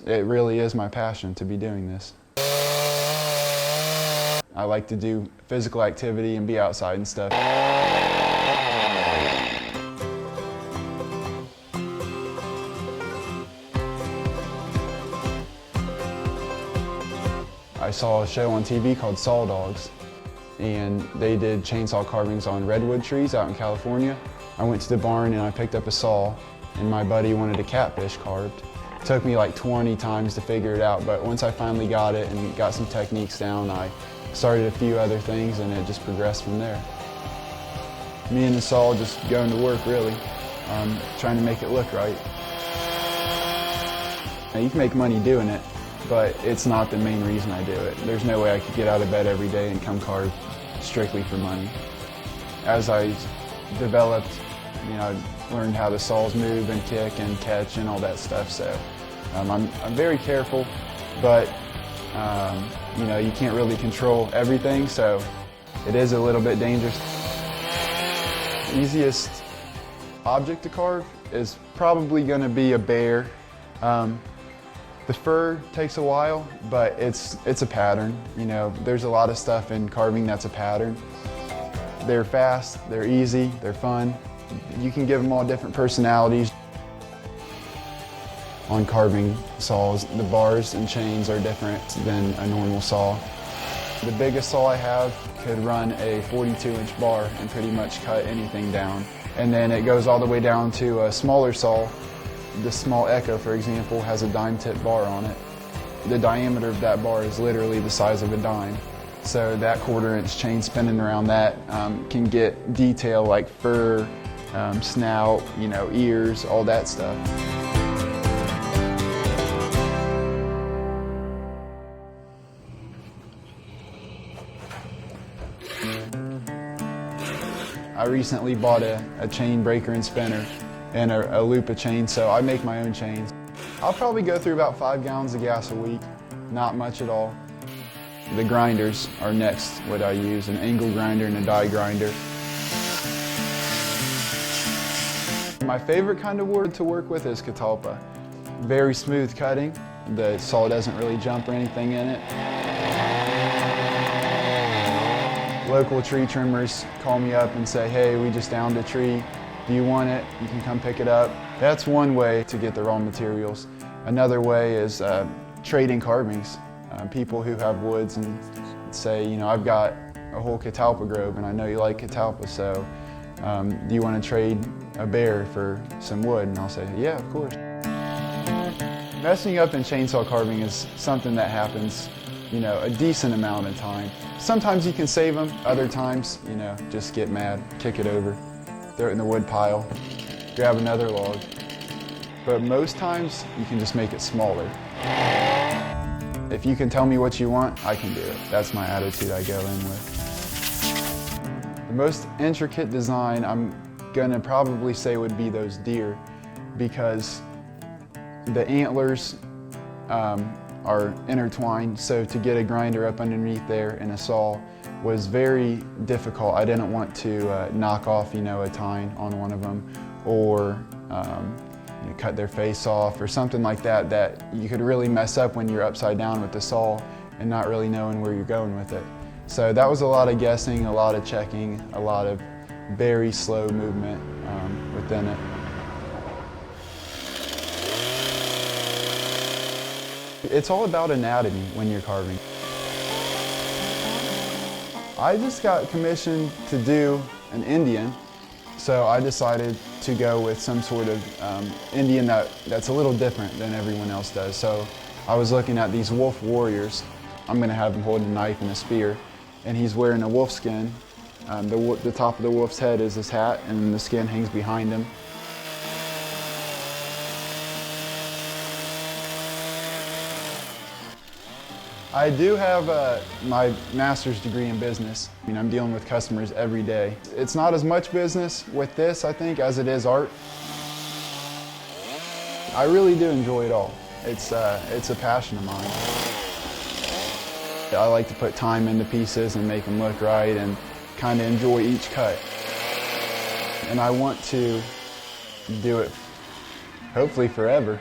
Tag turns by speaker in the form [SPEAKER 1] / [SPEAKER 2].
[SPEAKER 1] It really is my passion to be doing this. I like to do physical activity and be outside and stuff. I saw a show on TV called Saw Dogs, and they did chainsaw carvings on redwood trees out in California. I went to the barn and I picked up a saw, and my buddy wanted a catfish carved. It took me like 20 times to figure it out, but once I finally got it and got some techniques down, I started a few other things and it just progressed from there. Me and the saw just going to work, really, trying to make it look right. Now, you can make money doing it, but it's not the main reason I do it. There's no way I could get out of bed every day and come carve strictly for money. As I developed, I learned how the saws move and kick and catch and all that stuff. So I'm very careful, but you can't really control everything, so it is a little bit dangerous. The easiest object to carve is probably going to be a bear. The fur takes a while, but it's a pattern. There's a lot of stuff in carving that's a pattern. They're fast, they're easy, they're fun. You can give them all different personalities. On carving saws, the bars and chains are different than a normal saw. The biggest saw I have could run a 42-inch bar and pretty much cut anything down. And then it goes all the way down to a smaller saw. The small Echo, for example, has a dime-tip bar on it. The diameter of that bar is literally the size of a dime. So that quarter-inch chain spinning around that can get detail like fur, snout, ears, all that stuff. I recently bought a chain breaker and spinner and a loop of chain, so I make my own chains. I'll probably go through about 5 gallons of gas a week, not much at all. The grinders are next, what I use, an angle grinder and a die grinder. My favorite kind of wood to work with is catalpa. Very smooth cutting. The saw doesn't really jump or anything in it. Local tree trimmers call me up and say, hey, we just downed a tree. Do you want it? You can come pick it up. That's one way to get the raw materials. Another way is trading carvings. People who have woods and say, I've got a whole catalpa grove and I know you like catalpa, so do you want to trade a bear for some wood? And I'll say, yeah, of course. Messing up in chainsaw carving is something that happens, a decent amount of time. Sometimes you can save them, other times, just get mad, kick it over, throw it in the wood pile, grab another log. But most times, you can just make it smaller. If you can tell me what you want, I can do it. That's my attitude I go in with. The most intricate design I'm gonna probably say would be those deer, because the antlers are intertwined, so to get a grinder up underneath there and a saw was very difficult. I didn't want to knock off, a tine on one of them, or cut their face off or something like that that you could really mess up when you're upside down with the saw and not really knowing where you're going with it. So that was a lot of guessing, a lot of checking, a lot of very slow movement within it. It's all about anatomy when you're carving. I just got commissioned to do an Indian, so I decided to go with some sort of Indian that's a little different than everyone else does. So I was looking at these wolf warriors. I'm going to have him holding a knife and a spear, and he's wearing a wolf skin. The top of the wolf's head is his hat, and the skin hangs behind him. I do have my master's degree in business. I'm dealing with customers every day. It's not as much business with this, I think, as it is art. I really do enjoy it all. It's a passion of mine. I like to put time into pieces and make them look right and kind of enjoy each cut. And I want to do it, hopefully forever.